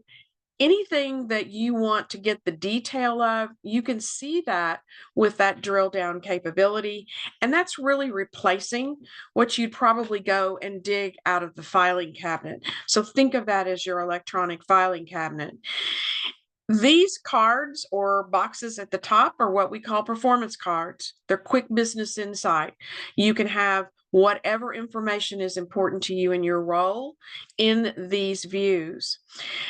anything that you want to get the detail of, you can see that with that drill down capability. And that's really replacing what you'd probably go and dig out of the filing cabinet. So think of that as your electronic filing cabinet. These cards or boxes at the top are what we call performance cards. They're quick business insight. You can have whatever information is important to you in your role in these views.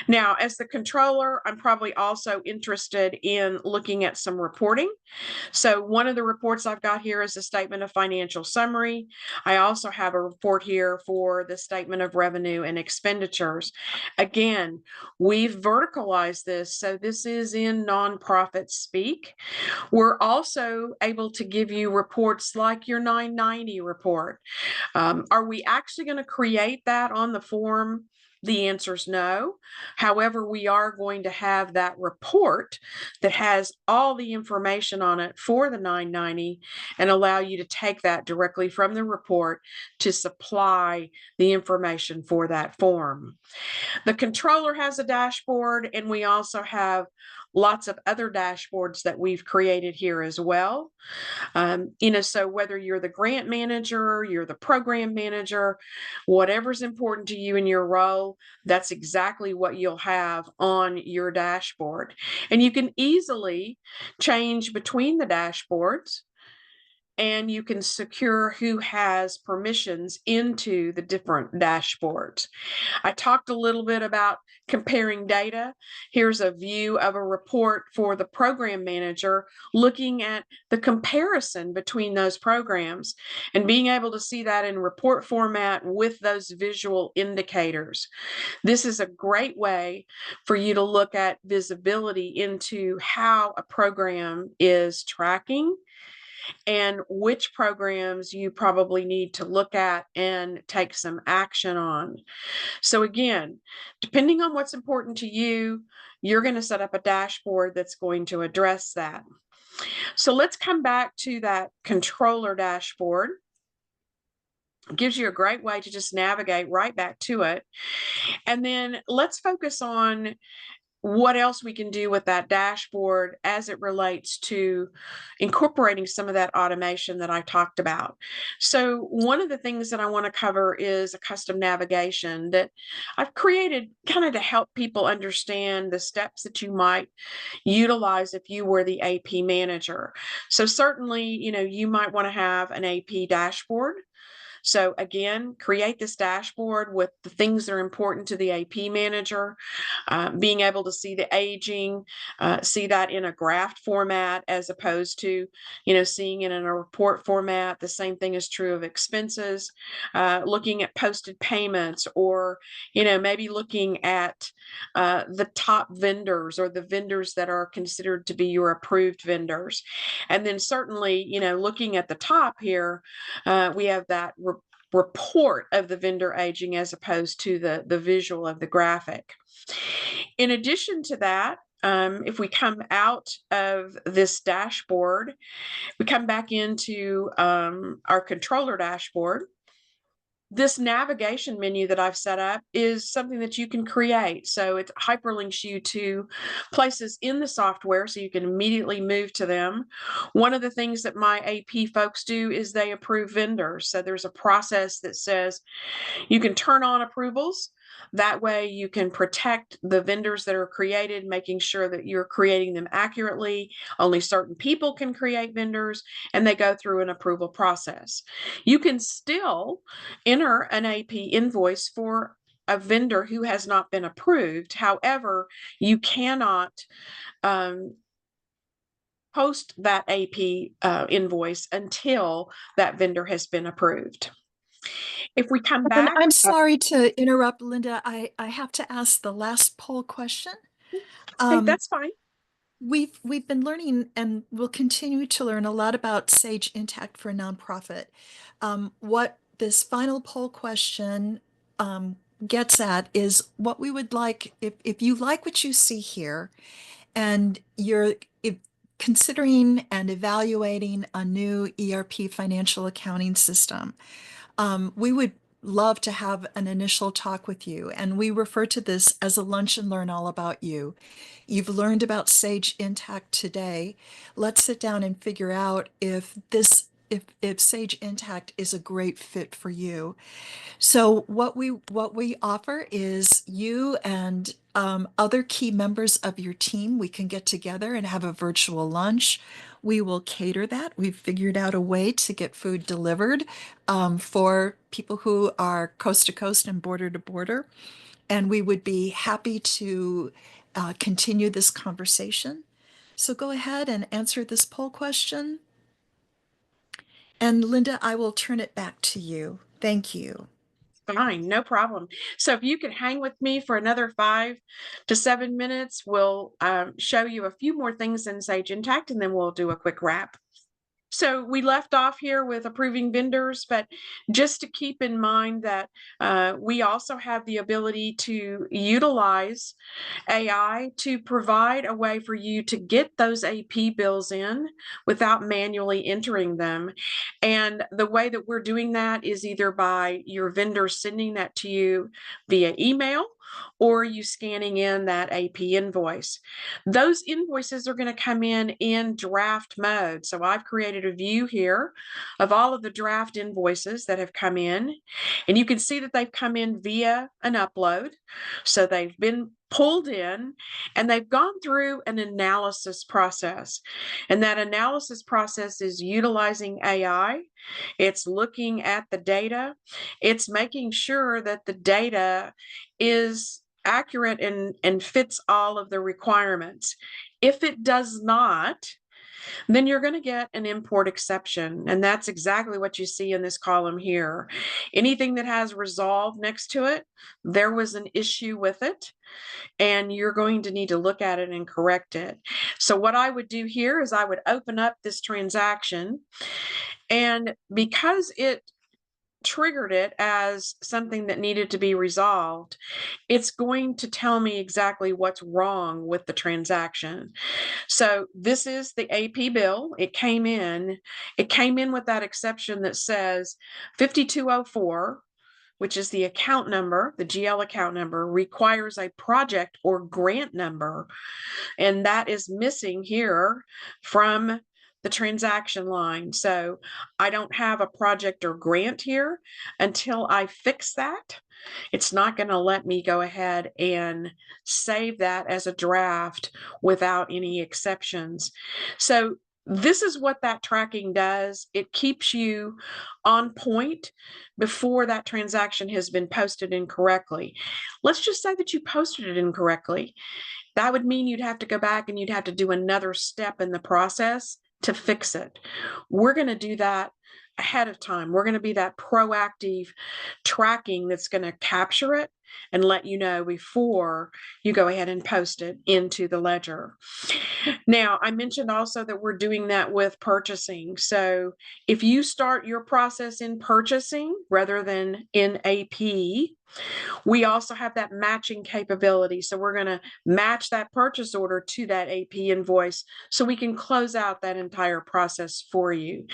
Now, as the controller, I'm probably also interested in looking at some reporting. So one of the reports I've got here is a statement of financial summary. I also have a report here for the statement of revenue and expenditures. Again, we've verticalized this, so this is in nonprofit speak. We're also able to give you reports like your 990 report. Are we actually going to create that on the form? The answer is no. However, we are going to have that report that has all the information on it for the 990 and allow you to take that directly from the report to supply the information for that form. The controller has a dashboard, and we also have lots of other dashboards that we've created here as well. So whether you're the grant manager, you're the program manager, whatever's important to you in your role, that's exactly what you'll have on your dashboard. And you can easily change between the dashboards, and you can secure who has permissions into the different dashboards. I talked a little bit about comparing data. Here's a view of a report for the program manager looking at the comparison between those programs and being able to see that in report format with those visual indicators. This is a great way for you to look at visibility into how a program is tracking and which programs you probably need to look at and take some action on. So again, depending on what's important to you, you're going to set up a dashboard that's going to address that. So let's come back to that controller dashboard. It gives you a great way to just navigate right back to it. And then let's focus on what else we can do with that dashboard as it relates to incorporating some of that automation that I talked about. So one of the things that I want to cover is a custom navigation that I've created kind of to help people understand the steps that you might utilize if you were the AP manager. So certainly, you might want to have an AP dashboard. So again, create this dashboard with the things that are important to the AP manager, being able to see the aging, see that in a graph format as opposed to, seeing it in a report format. The same thing is true of expenses, looking at posted payments, or, maybe looking at the top vendors or the vendors that are considered to be your approved vendors. And then certainly, looking at the top here, we have that report of the vendor aging as opposed to the visual of the graphic. In addition to that, if we come out of this dashboard, we come back into our controller dashboard. This navigation menu that I've set up is something that you can create. So it hyperlinks you to places in the software so you can immediately move to them. One of the things that my AP folks do is they approve vendors. So there's a process that says you can turn on approvals. That way you can protect the vendors that are created, making sure that you're creating them accurately. Only certain people can create vendors, and they go through an approval process. You can still enter an AP invoice for a vendor who has not been approved. However, you cannot post that AP invoice until that vendor has been approved. If we come And back, I'm sorry to interrupt, Linda. I have to ask the last poll question. okay, that's fine. We've been learning and will continue to learn a lot about Sage Intacct for Nonprofit. What this final poll question gets at is what we would like, if you like what you see here and you're considering and evaluating a new ERP financial accounting system, we would love to have an initial talk with you. And we refer to this as a lunch and learn all about you. You've learned about Sage Intacct today. Let's sit down and figure out if Sage Intacct is a great fit for you. So what we offer is you and other key members of your team, we can get together and have a virtual lunch. We will cater that. We've figured out a way to get food delivered for people who are coast to coast and border to border. And we would be happy to continue this conversation. So go ahead and answer this poll question. And Linda, I will turn it back to you. Thank you. Fine, no problem. So if you could hang with me for another 5 to 7 minutes, we'll show you a few more things in Sage Intacct, and then we'll do a quick wrap. So we left off here with approving vendors, but just to keep in mind that we also have the ability to utilize AI to provide a way for you to get those AP bills in without manually entering them. And the way that we're doing that is either by your vendor sending that to you via email or you scanning in that AP invoice. Those invoices are going to come in draft mode. So I've created a view here of all of the draft invoices that have come in, and you can see that they've come in via an upload. So they've been pulled in and they've gone through an analysis process. And that analysis process is utilizing AI. It's looking at the data. It's making sure that the data is accurate and fits all of the requirements. If it does not, then you're going to get an import exception. And that's exactly what you see in this column here. Anything that has resolved next to it, there was an issue with it, and you're going to need to look at it and correct it. So what I would do here is I would open up this transaction, and because it triggered it as something that needed to be resolved, it's going to tell me exactly what's wrong with the transaction. So this is the AP bill. It came in with that exception that says 5204, which is the account number, the GL account number, requires a project or grant number. And that is missing here from the transaction line. So I don't have a project or grant here until I fix that. It's not going to let me go ahead and save that as a draft without any exceptions. So this is what that tracking does. It keeps you on point before that transaction has been posted incorrectly. Let's just say that you posted it incorrectly. That would mean you'd have to go back and you'd have to do another step in the process to fix it. We're going to do that ahead of time. We're going to be that proactive tracking that's going to capture it and let you know before you go ahead and post it into the ledger. Now, I mentioned also that we're doing that with purchasing. So if you start your process in purchasing rather than in AP, we also have that matching capability. So we're going to match that purchase order to that AP invoice so we can close out that entire process for you.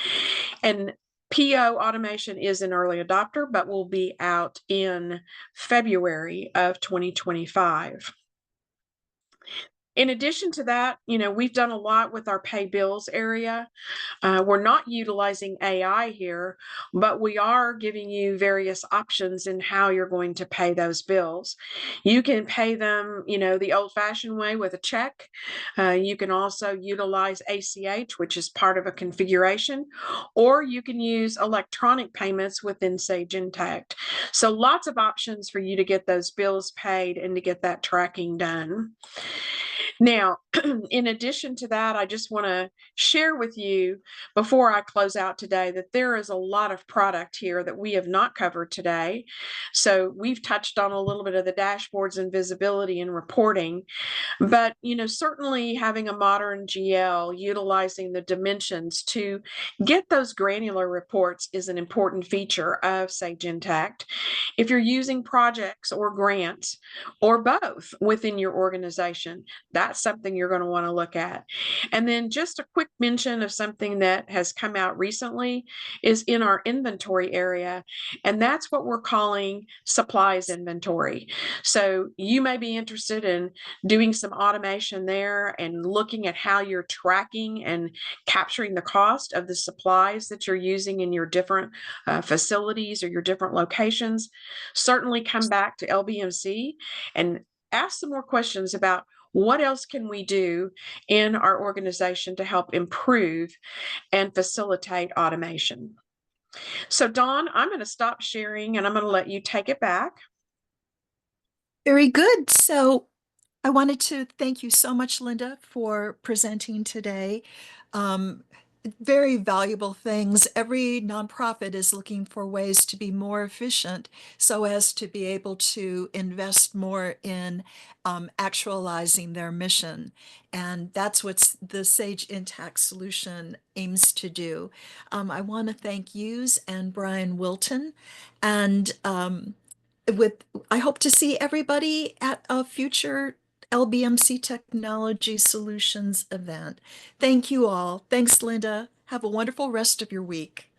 And PO automation is an early adopter, but will be out in February of 2025. In addition to that, we've done a lot with our pay bills area. We're not utilizing AI here, but we are giving you various options in how you're going to pay those bills. You can pay them, the old-fashioned way with a check. You can also utilize ACH, which is part of a configuration, or you can use electronic payments within Sage Intacct. So lots of options for you to get those bills paid and to get that tracking done. Now, in addition to that, I just want to share with you before I close out today that there is a lot of product here that we have not covered today. So we've touched on a little bit of the dashboards and visibility and reporting, but certainly having a modern GL utilizing the dimensions to get those granular reports is an important feature of Sage Intacct. If you're using projects or grants or both within your organization, that's something you're going to want to look at. And then just a quick mention of something that has come out recently is in our inventory area, and that's what we're calling supplies inventory. So you may be interested in doing some automation there and looking at how you're tracking and capturing the cost of the supplies that you're using in your different facilities or your different locations. Certainly come back to LBMC and ask some more questions about what else can we do in our organization to help improve and facilitate automation. So Dawn, I'm going to stop sharing and I'm going to let you take it back. Very good. So I wanted to thank you so much, Linda, for presenting today. Very valuable things. Every nonprofit is looking for ways to be more efficient so as to be able to invest more in actualizing their mission. And that's what the Sage Intacct solution aims to do. I want to thank Hughes and Brian Wilton. And I hope to see everybody at a future LBMC Technology Solutions event. Thank you all. Thanks, Linda. Have a wonderful rest of your week.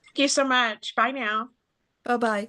Thank you so much. Bye now. Bye-bye.